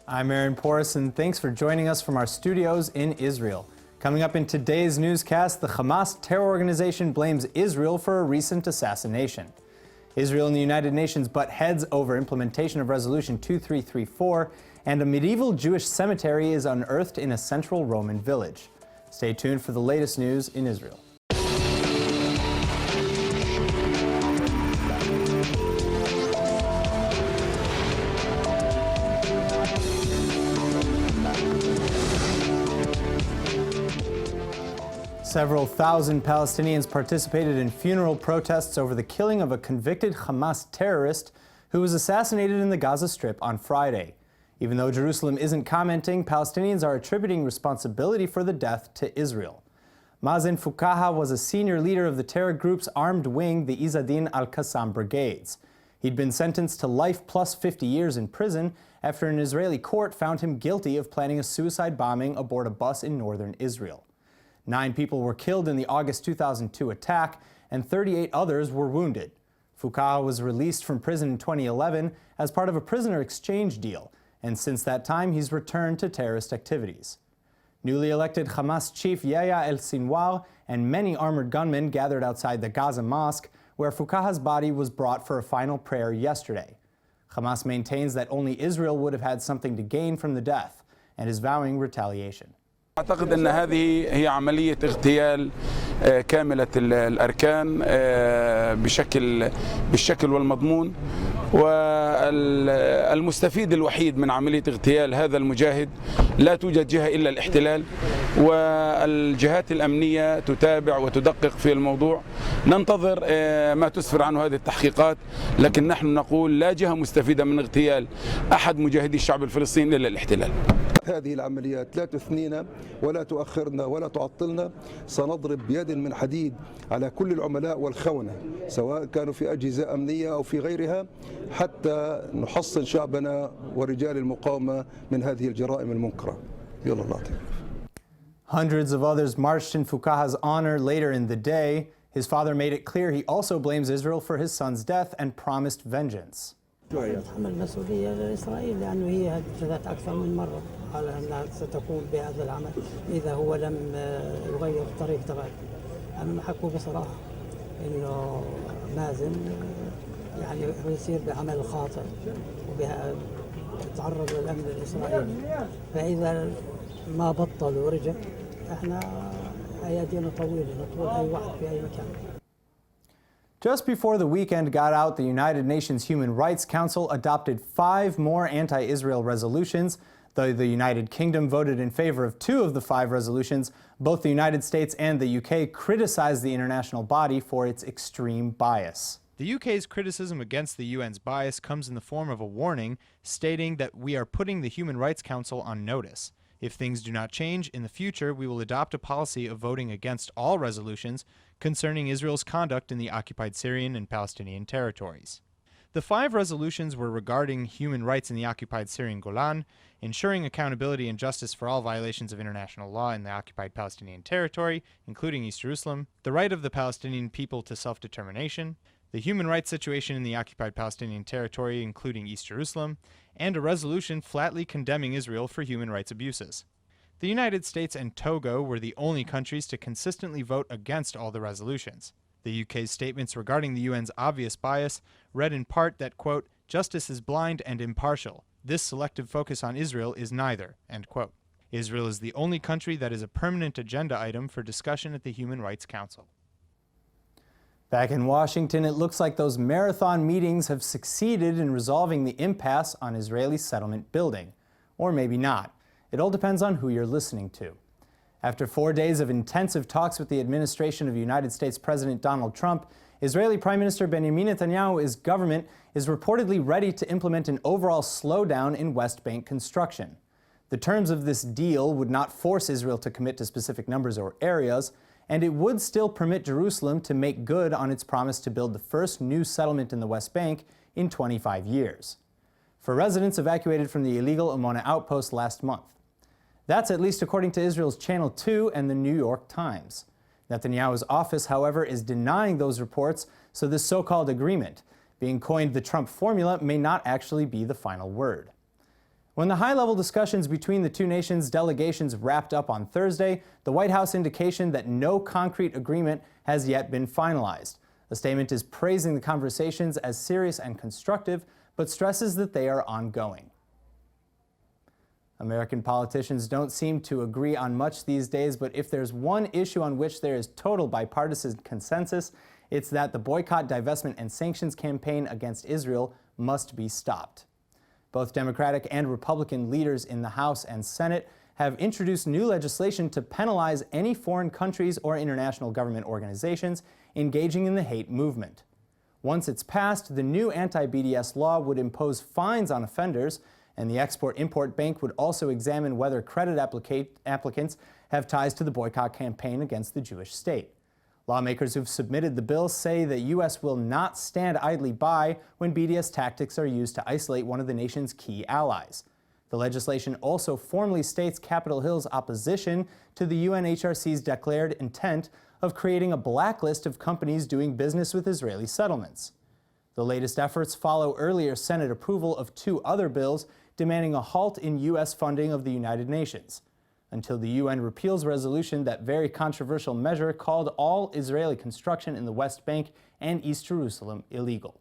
I'm Aaron Porras, and thanks for joining us from our studios in Israel. Coming up in today's newscast, the Hamas terror organization blames Israel for a recent assassination. Israel and the United Nations butt heads over implementation of Resolution 2334, and a medieval Jewish cemetery is unearthed in a central Roman village. Stay tuned for the latest news in Israel. Several thousand Palestinians participated in funeral protests over the killing of a convicted Hamas terrorist who was assassinated in the Gaza Strip on Friday. Even though Jerusalem isn't commenting, Palestinians are attributing responsibility for the death to Israel. Mazen Fukaha was a senior leader of the terror group's armed wing, the Izzadin al-Qassam Brigades. He'd been sentenced to life plus 50 years in prison after an Israeli court found him guilty of planning a suicide bombing aboard a bus in northern Israel. 9 people were killed in the August 2002 attack, and 38 others were wounded. Fukaha was released from prison in 2011 as part of a prisoner exchange deal, and since that time he's returned to terrorist activities. Newly elected Hamas chief Yahya el-Sinwar and many armored gunmen gathered outside the Gaza mosque, where Fukaha's body was brought for a final prayer yesterday. Hamas maintains that only Israel would have had something to gain from the death, and is vowing retaliation. أعتقد أن هذه هي عملية اغتيال كاملة الأركان بالشكل والمضمون، والمستفيد الوحيد من عملية اغتيال هذا المجاهد لا توجد جهة إلا الاحتلال، والجهات الأمنية تتابع وتدقق في الموضوع. ننتظر ما تسفر عنه هذه التحقيقات، لكن نحن نقول لا جهة مستفيدة من اغتيال أحد مجاهدي الشعب الفلسطيني إلا الاحتلال. هذه العمليات لا تثنينا ولا تؤخرنا ولا تعطلنا. سنضرب بيد من حديد على كل العملاء والخونة، سواء كانوا في أجهزة أمنية أو في غيرها، حتى نحصن شعبنا ورجال المقاومة من هذه الجرائم المنكرة. يلا الله يعطيك. Hundreds of others marched in Fukaha's honor later in the day. His father made it clear he also blames Israel for his son's death and promised vengeance. تتحمل المسؤولية لإسرائيل، لأنه هي هددت أكثر من مرة على أنها ستقوم بهذا العمل إذا هو لم يغير الطريق تبعه. أنا حكوا بصراحة إنه مازن يعني بيصير بعمل خاطئ وبيتعرض للأمن الإسرائيلي، فإذا ما بطل ورجع إحنا أيادينا طويلة نطول أي واحد في أي مكان. Just before the weekend got out, the United Nations Human Rights Council adopted 5 more anti-Israel resolutions. Though the United Kingdom voted in favor of 2 of the 5 resolutions, both the United States and the UK criticized the international body for its extreme bias. The UK's criticism against the UN's bias comes in the form of a warning stating that we are putting the Human Rights Council on notice. If things do not change, in the future we will adopt a policy of voting against all resolutions concerning Israel's conduct in the occupied Syrian and Palestinian territories. The 5 resolutions were regarding human rights in the occupied Syrian Golan, ensuring accountability and justice for all violations of international law in the occupied Palestinian territory, including East Jerusalem, the right of the Palestinian people to self-determination, the human rights situation in the occupied Palestinian territory, including East Jerusalem, and a resolution flatly condemning Israel for human rights abuses. The United States and Togo were the only countries to consistently vote against all the resolutions. The UK's statements regarding the UN's obvious bias read in part that, quote, "Justice is blind and impartial. This selective focus on Israel is neither," end quote. Israel is the only country that is a permanent agenda item for discussion at the Human Rights Council. Back in Washington, it looks like those marathon meetings have succeeded in resolving the impasse on Israeli settlement building. Or maybe not. It all depends on who you're listening to. After 4 days of intensive talks with the administration of United States President Donald Trump, Israeli Prime Minister Benjamin Netanyahu's government is reportedly ready to implement an overall slowdown in West Bank construction. The terms of this deal would not force Israel to commit to specific numbers or areas, and it would still permit Jerusalem to make good on its promise to build the first new settlement in the West Bank in 25 years. For residents evacuated from the illegal Amona outpost last month. That's at least according to Israel's Channel 2 and the New York Times. Netanyahu's office, however, is denying those reports, so this so-called agreement, being coined the Trump formula, may not actually be the final word. When the high-level discussions between the two nations' delegations wrapped up on Thursday, the White House indication that no concrete agreement has yet been finalized. The statement is praising the conversations as serious and constructive, but stresses that they are ongoing. American politicians don't seem to agree on much these days, but if there's one issue on which there is total bipartisan consensus, it's that the boycott, divestment, and sanctions campaign against Israel must be stopped. Both Democratic and Republican leaders in the House and Senate have introduced new legislation to penalize any foreign countries or international government organizations engaging in the hate movement. Once it's passed, the new anti-BDS law would impose fines on offenders, and the Export-Import Bank would also examine whether credit applicants have ties to the boycott campaign against the Jewish state. Lawmakers who've submitted the bill say the U.S. will not stand idly by when BDS tactics are used to isolate one of the nation's key allies. The legislation also formally states Capitol Hill's opposition to the UNHRC's declared intent of creating a blacklist of companies doing business with Israeli settlements. The latest efforts follow earlier Senate approval of two other bills demanding a halt in U.S. funding of the United Nations, until the UN repeals resolution that very controversial measure called all Israeli construction in the West Bank and East Jerusalem illegal.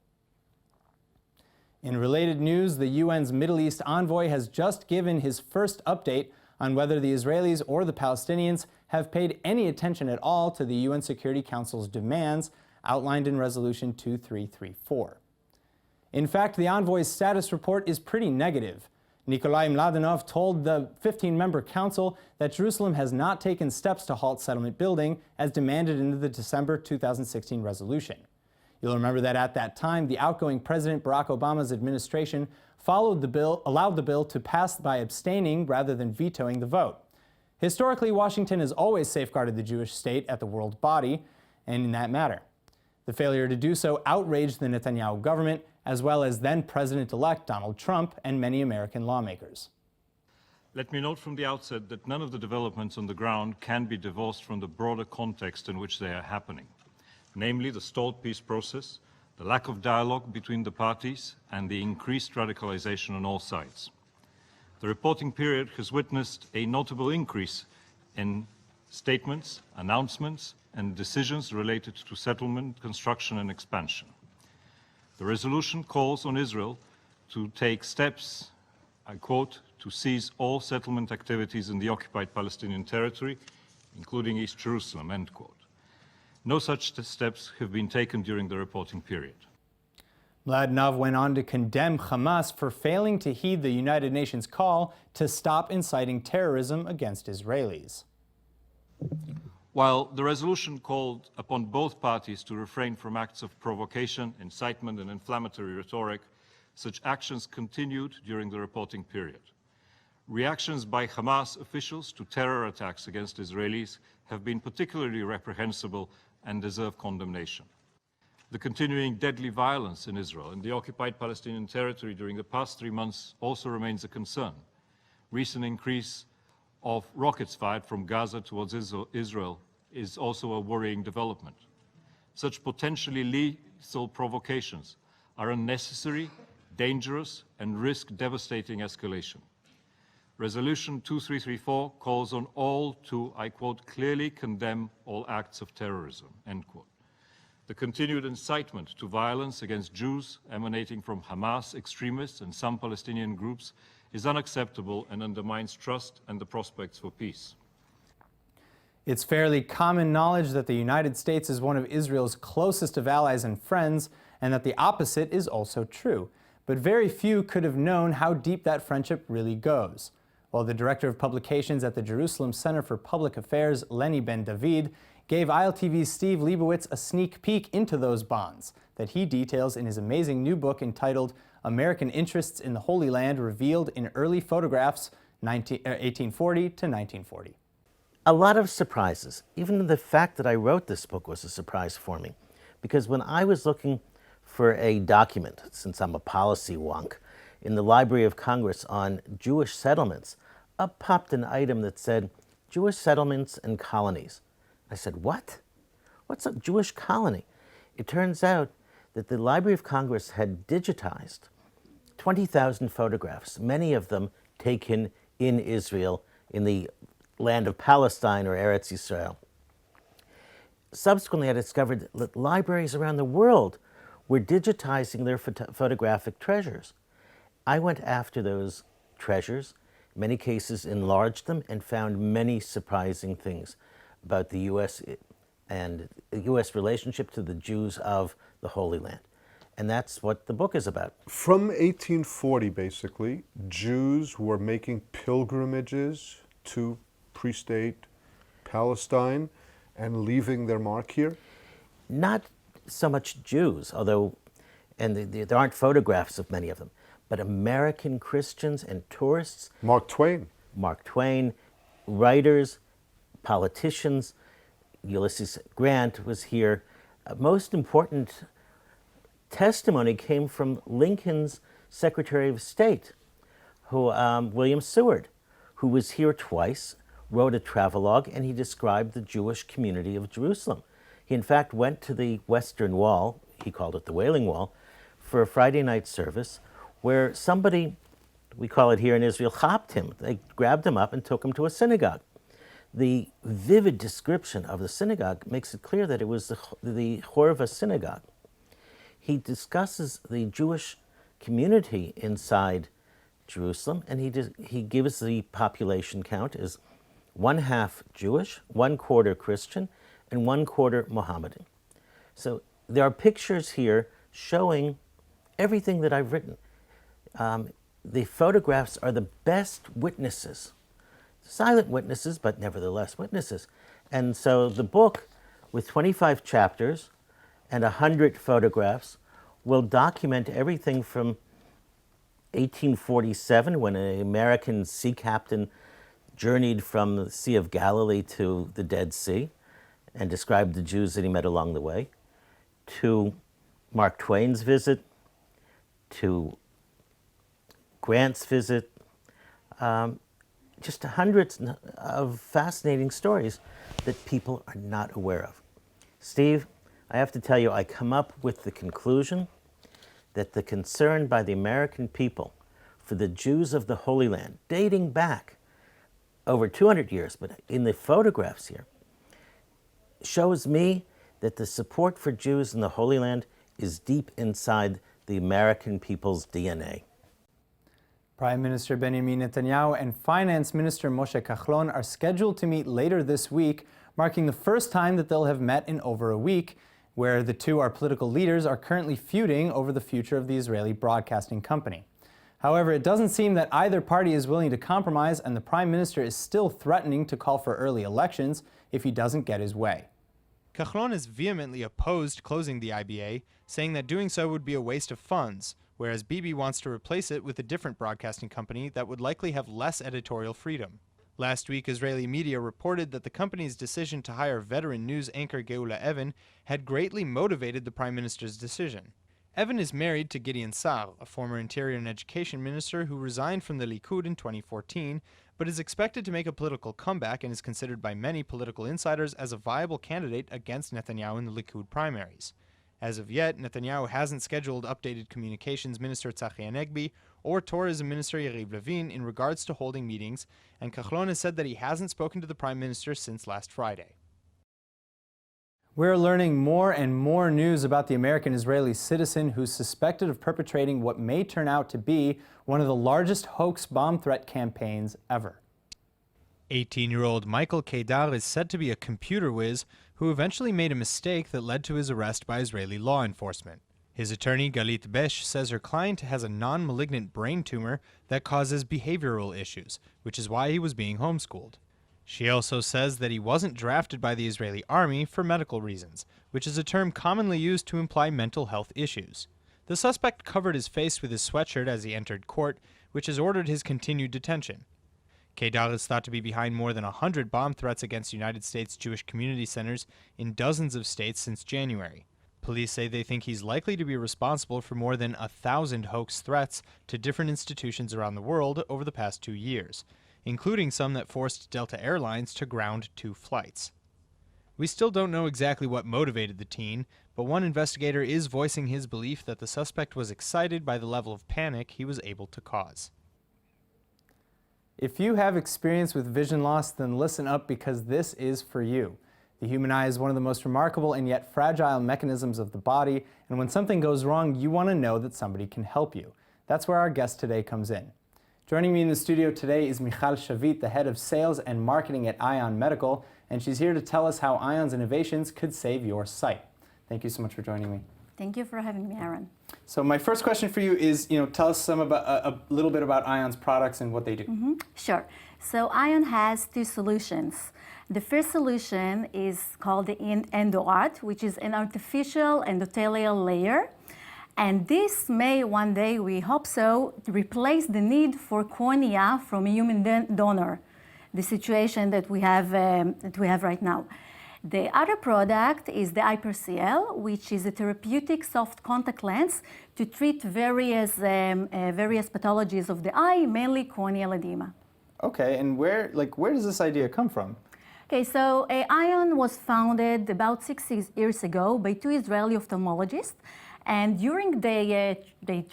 In related news, the UN's Middle East envoy has just given his first update on whether the Israelis or the Palestinians have paid any attention at all to the UN Security Council's demands outlined in Resolution 2334. In fact, the envoy's status report is pretty negative. Nikolai Mladenov told the 15-member council that Jerusalem has not taken steps to halt settlement building as demanded in the December 2016 resolution. You'll remember that at that time, the outgoing President Barack Obama's administration allowed the bill to pass by abstaining rather than vetoing the vote. Historically, Washington has always safeguarded the Jewish state at the world body, and in that matter. The failure to do so outraged the Netanyahu government, as well as then-President-elect Donald Trump and many American lawmakers. Let me note from the outset that none of the developments on the ground can be divorced from the broader context in which they are happening, namely the stalled peace process, the lack of dialogue between the parties, and the increased radicalization on all sides. The reporting period has witnessed a notable increase in statements, announcements, and decisions related to settlement, construction, and expansion. The resolution calls on Israel to take steps, I quote, to cease all settlement activities in the occupied Palestinian territory, including East Jerusalem, end quote. No such steps have been taken during the reporting period. Mladenov went on to condemn Hamas for failing to heed the United Nations call to stop inciting terrorism against Israelis. While the resolution called upon both parties to refrain from acts of provocation, incitement, and inflammatory rhetoric, such actions continued during the reporting period. Reactions by Hamas officials to terror attacks against Israelis have been particularly reprehensible and deserve condemnation. The continuing deadly violence in Israel and the occupied Palestinian territory during the past 3 months also remains a concern. Recent increase of rockets fired from Gaza towards Israel is also a worrying development. Such potentially lethal provocations are unnecessary, dangerous, and risk devastating escalation. Resolution 2334 calls on all to, I quote, clearly condemn all acts of terrorism, end quote. The continued incitement to violence against Jews emanating from Hamas extremists and some Palestinian groups is unacceptable and undermines trust and the prospects for peace. It's fairly common knowledge that the United States is one of Israel's closest of allies and friends, and that the opposite is also true. But very few could have known how deep that friendship really goes. While the director of publications at the Jerusalem Center for Public Affairs, Lenny Ben-David, gave ILTV's Steve Leibowitz a sneak peek into those bonds that he details in his amazing new book entitled American Interests in the Holy Land Revealed in Early Photographs, 1840 to 1940. A lot of surprises. Even the fact that I wrote this book was a surprise for me. Because when I was looking for a document, since I'm a policy wonk, in the Library of Congress on Jewish settlements, up popped an item that said, Jewish settlements and colonies. I said, what? What's a Jewish colony? It turns out that the Library of Congress had digitized 20,000 photographs, many of them taken in Israel, in the land of Palestine or Eretz Yisrael. Subsequently, I discovered that libraries around the world were digitizing their photographic treasures. I went after those treasures, in many cases enlarged them, and found many surprising things about the U.S. and the U.S. relationship to the Jews of the Holy Land. And that's what the book is about. From 1840, basically, Jews were making pilgrimages to pre-state Palestine and leaving their mark here? Not so much Jews, although, and there aren't photographs of many of them, but American Christians and tourists. Mark Twain. Mark Twain, writers, politicians. Ulysses Grant was here. Most important testimony came from Lincoln's Secretary of State, William Seward, who was here twice, wrote a travelogue, and he described the Jewish community of Jerusalem. He, in fact, went to the Western Wall, he called it the Wailing Wall, for a Friday night service where somebody, we call it here in Israel, chapped him. They grabbed him up and took him to a synagogue. The vivid description of the synagogue makes it clear that it was the Horva synagogue. He discusses the Jewish community inside Jerusalem, and he gives the population count as 1/2 Jewish, 1/4 Christian, and 1/4 Mohammedan. So there are pictures here showing everything that I've written. The photographs are the best witnesses, silent witnesses, but nevertheless witnesses. And so the book, with 25 chapters and 100 photographs, will document everything from 1847, when an American sea captain journeyed from the Sea of Galilee to the Dead Sea and described the Jews that he met along the way, to Mark Twain's visit, to Grant's visit, just hundreds of fascinating stories that people are not aware of. Steve, I have to tell you, I come up with the conclusion that the concern by the American people for the Jews of the Holy Land, dating back over 200 years, but in the photographs here, shows me that the support for Jews in the Holy Land is deep inside the American people's DNA. Prime Minister Benjamin Netanyahu and Finance Minister Moshe Cajon are scheduled to meet later this week, marking the first time that they'll have met in over a week, where the two political leaders are currently feuding over the future of the Israeli broadcasting company. However, it doesn't seem that either party is willing to compromise, and the Prime Minister is still threatening to call for early elections if he doesn't get his way. Cajon has vehemently opposed closing the IBA, saying that doing so would be a waste of funds, whereas Bibi wants to replace it with a different broadcasting company that would likely have less editorial freedom. Last week, Israeli media reported that the company's decision to hire veteran news anchor Geula Evan had greatly motivated the Prime Minister's decision. Evan is married to Gideon Sa'ar, a former Interior and Education Minister who resigned from the Likud in 2014, but is expected to make a political comeback and is considered by many political insiders as a viable candidate against Netanyahu in the Likud primaries. As of yet, Netanyahu hasn't scheduled updated Communications Minister Tzachi Hanegbi or Tourism Minister Yariv Levin in regards to holding meetings, and Cajon has said that he hasn't spoken to the Prime Minister since last Friday. We're learning more and more news about the American-Israeli citizen who's suspected of perpetrating what may turn out to be one of the largest hoax bomb threat campaigns ever. 18-year-old Michael Kedar is said to be a computer whiz who eventually made a mistake that led to his arrest by Israeli law enforcement. His attorney, Galit Besh, says her client has a non-malignant brain tumor that causes behavioral issues, which is why he was being homeschooled. She also says that he wasn't drafted by the Israeli army for medical reasons, which is a term commonly used to imply mental health issues. The suspect covered his face with his sweatshirt as he entered court, which has ordered his continued detention. Kedar is thought to be behind more than 100 bomb threats against United States Jewish community centers in dozens of states since January. Police say they think he's likely to be responsible for more than 1,000 hoax threats to different institutions around the world over the past 2 years, including some that forced Delta Airlines to ground 2 flights. We still don't know exactly what motivated the teen, but one investigator is voicing his belief that the suspect was excited by the level of panic he was able to cause. If you have experience with vision loss, then listen up, because this is for you. The human eye is one of the most remarkable and yet fragile mechanisms of the body, and when something goes wrong, you want to know that somebody can help you. That's where our guest today comes in. Joining me in the studio today is Michal Shavit, the head of sales and marketing at Ion Medical, and she's here to tell us how Ion's innovations could save your sight. Thank you so much for joining me. Thank you for having me, Aaron. So my first question for you is, tell us a little bit about Ion's products and what they do. Sure. So Ion has two solutions. The first solution is called the envoys, which is an artificial endothelial layer. And this may one day, we hope so, replace the need for cornea from a human donor, the situation that we have right now. The other product is the HyperCL, which is a therapeutic soft contact lens to treat various pathologies of the eye, mainly corneal edema. Okay, and where does this idea come from? Okay, so Ion was founded about 6 years ago by two Israeli ophthalmologists. And during the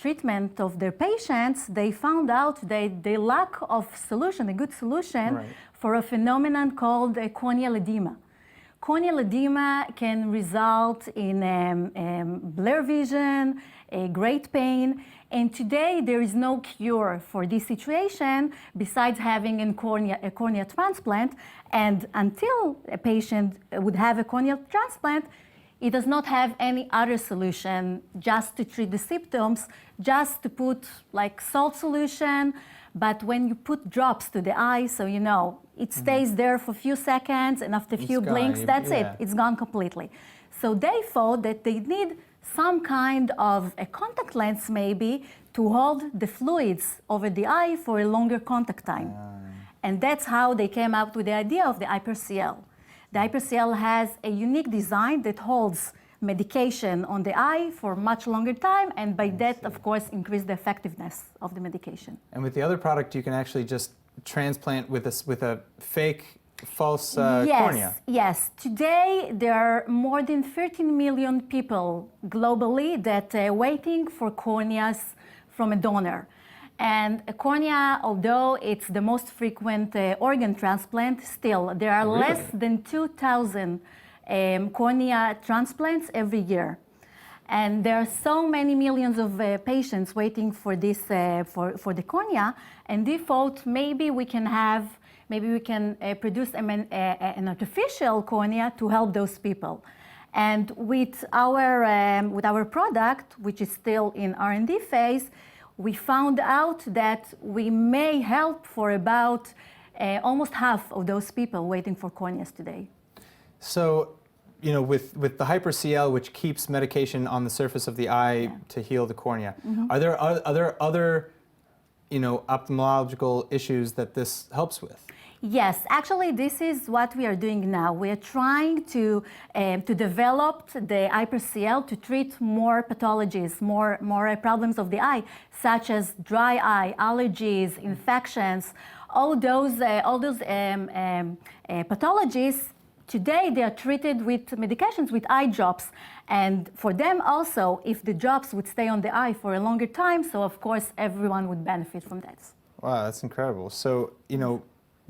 treatment of their patients, they found out that the lack of solution, a good solution, for a phenomenon called corneal edema. Corneal edema can result in blurred vision, great pain, and today there is no cure for this situation besides having a cornea transplant. And until a patient would have a corneal transplant, it does not have any other solution just to treat the symptoms, just to put like salt solution. But when you put drops to the eye, so it stays there for a few seconds, and after a few blinks, that's it. It's gone completely. So they thought that they need some kind of a contact lens maybe to hold the fluids over the eye for a longer contact time. And that's how they came up with the idea of the HyperCL. The HyperCL has a unique design that holds medication on the eye for much longer time, and by that, of course, increase the effectiveness of the medication. And with the other product, you can actually just transplant with a fake, false cornea. Yes. Today, there are more than 13 million people globally that are waiting for corneas from a donor. And a cornea, although it's the most frequent organ transplant, still there are less than 2,000 cornea transplants every year. And there are so many millions of patients waiting for this, for the cornea, and they thought maybe we can produce an artificial cornea to help those people. And with our product, which is still in R&D phase, we found out that we may help for about almost half of those people waiting for corneas today. So, with the HyperCL, which keeps medication on the surface of the eye to heal the cornea, are there other ophthalmological issues that this helps with? Yes, actually, this is what we are doing now. We are trying to develop the HyperCL to treat more pathologies, more problems of the eye, such as dry eye, allergies, infections, all those pathologies. Today, they are treated with medications, with eye drops. And for them also, if the drops would stay on the eye for a longer time, so of course, everyone would benefit from that. Wow, that's incredible. So,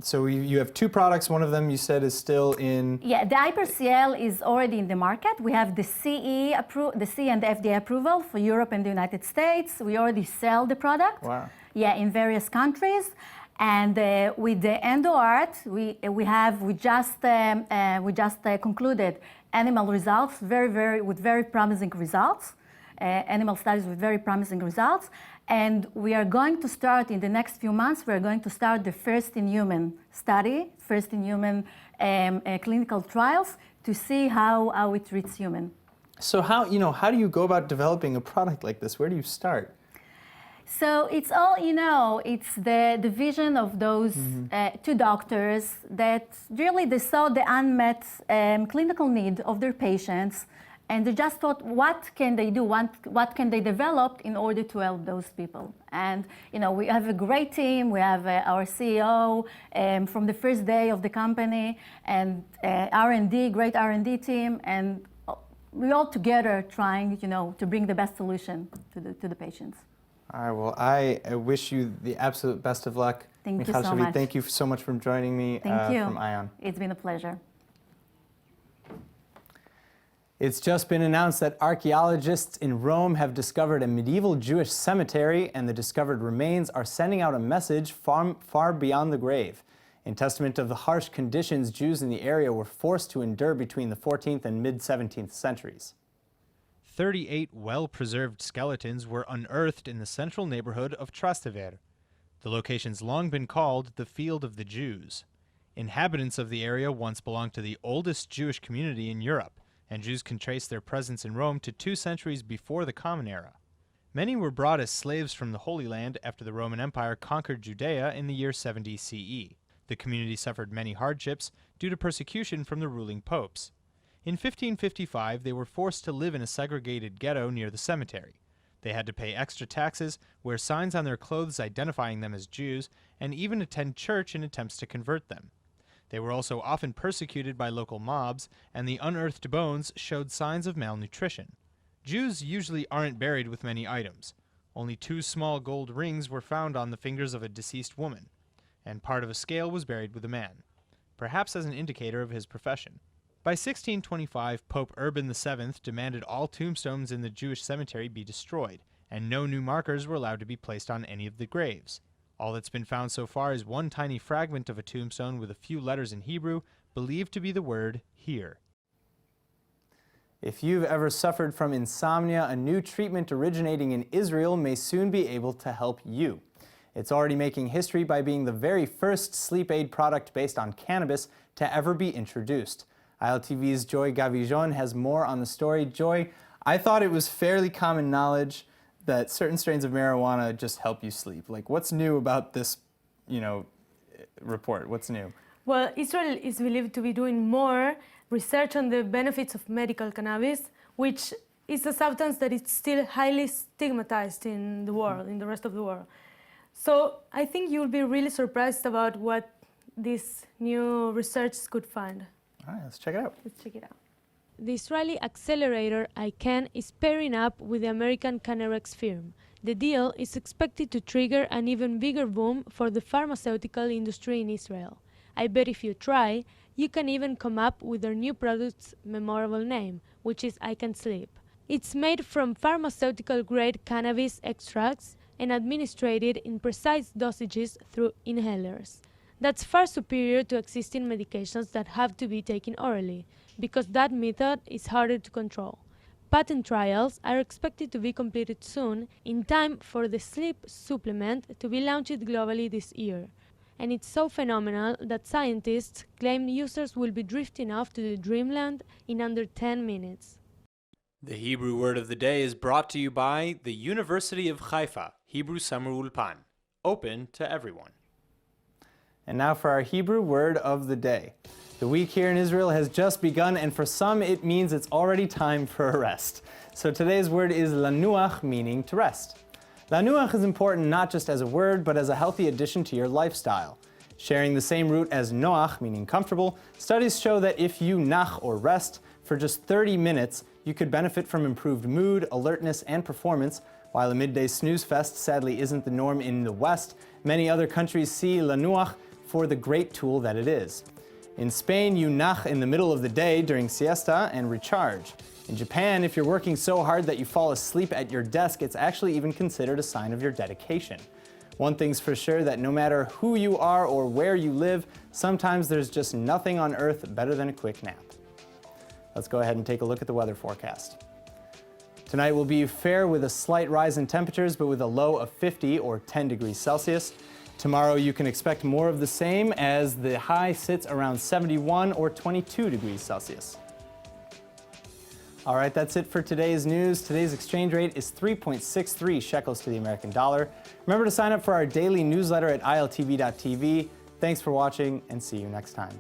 so you have two products. One of them you said is still in... Yeah, the HyperCL is already in the market. We have the CE and the FDA approval for Europe and the United States. We already sell the product. Wow. Yeah, in various countries. And with the endoart, we just concluded animal results, with very promising results, animal studies with very promising results. And we are going to start in the next few months. We are going to start the first-in-human study, first-in-human clinical trials to see how it treats human. So how do you go about developing a product like this? Where do you start? So it's all, it's the vision of those two doctors that really they saw the unmet clinical need of their patients, And they just thought, what can they do? What can they develop in order to help those people? And we have a great team. We have our CEO from the first day of the company, and R&D, great R&D team, and we're all together trying, to bring the best solution to the patients. All right. Well, I wish you the absolute best of luck. Thank you so much. Thank you so much for joining me from ION. It's been a pleasure. It's just been announced that archaeologists in Rome have discovered a medieval Jewish cemetery, and the discovered remains are sending out a message far beyond the grave. In testament of the harsh conditions Jews in the area were forced to endure between the 14th and mid-17th centuries. 38 well-preserved skeletons were unearthed in the central neighborhood of Trastevere. The location's long been called the Field of the Jews. Inhabitants of the area once belonged to the oldest Jewish community in Europe, and Jews can trace their presence in Rome to 2 centuries before the Common Era. Many were brought as slaves from the Holy Land after the Roman Empire conquered Judea in the year 70 CE. The community suffered many hardships due to persecution from the ruling popes. In 1555, they were forced to live in a segregated ghetto near the cemetery. They had to pay extra taxes, wear signs on their clothes identifying them as Jews, and even attend church in attempts to convert them. They were also often persecuted by local mobs, and the unearthed bones showed signs of malnutrition. Jews usually aren't buried with many items. Only 2 small gold rings were found on the fingers of a deceased woman, and part of a scale was buried with a man, perhaps as an indicator of his profession. By 1625, Pope Urban VII demanded all tombstones in the Jewish cemetery be destroyed, and no new markers were allowed to be placed on any of the graves. All that's been found so far is one tiny fragment of a tombstone with a few letters in Hebrew, believed to be the word here. If you've ever suffered from insomnia, a new treatment originating in Israel may soon be able to help you. It's already making history by being the very first sleep aid product based on cannabis to ever be introduced. ILTV's Joy Gavijon has more on the story. Joy, I thought it was fairly common knowledge that certain strains of marijuana just help you sleep. Like, what's new about this, report? What's new? Well, Israel is believed to be doing more research on the benefits of medical cannabis, which is a substance that is still highly stigmatized in the world, in the rest of the world. So I think you'll be really surprised about what this new research could find. All right, let's check it out. Let's check it out. The Israeli accelerator ICANN is pairing up with the American Cannabis firm. The deal is expected to trigger an even bigger boom for the pharmaceutical industry in Israel. I bet if you try, you can even come up with their new product's memorable name, which is ICANN Sleep. It's made from pharmaceutical-grade cannabis extracts and administered in precise dosages through inhalers. That's far superior to existing medications that have to be taken orally, because that method is harder to control. Patent trials are expected to be completed soon, in time for the sleep supplement to be launched globally this year. And it's so phenomenal that scientists claim users will be drifting off to the dreamland in under 10 minutes. The Hebrew word of the day is brought to you by the University of Haifa, Hebrew Summer Ulpan, open to everyone. And now for our Hebrew word of the day. The week here in Israel has just begun, and for some it means it's already time for a rest. So today's word is lanuach, meaning to rest. Lanuach is important not just as a word, but as a healthy addition to your lifestyle. Sharing the same root as noach, meaning comfortable, studies show that if you nach, or rest, for just 30 minutes, you could benefit from improved mood, alertness, and performance. While a midday snooze fest sadly isn't the norm in the West, many other countries see lanuach for the great tool that it is. In Spain, you nach in the middle of the day during siesta and recharge. In Japan, if you're working so hard that you fall asleep at your desk, it's actually even considered a sign of your dedication. One thing's for sure, that no matter who you are or where you live, sometimes there's just nothing on earth better than a quick nap. Let's go ahead and take a look at the weather forecast. Tonight will be fair with a slight rise in temperatures, but with a low of 50 or 10 degrees Celsius. Tomorrow you can expect more of the same, as the high sits around 71 or 22 degrees Celsius. All right, that's it for today's news. Today's exchange rate is 3.63 shekels to the American dollar. Remember to sign up for our daily newsletter at iltv.tv. Thanks for watching, and see you next time.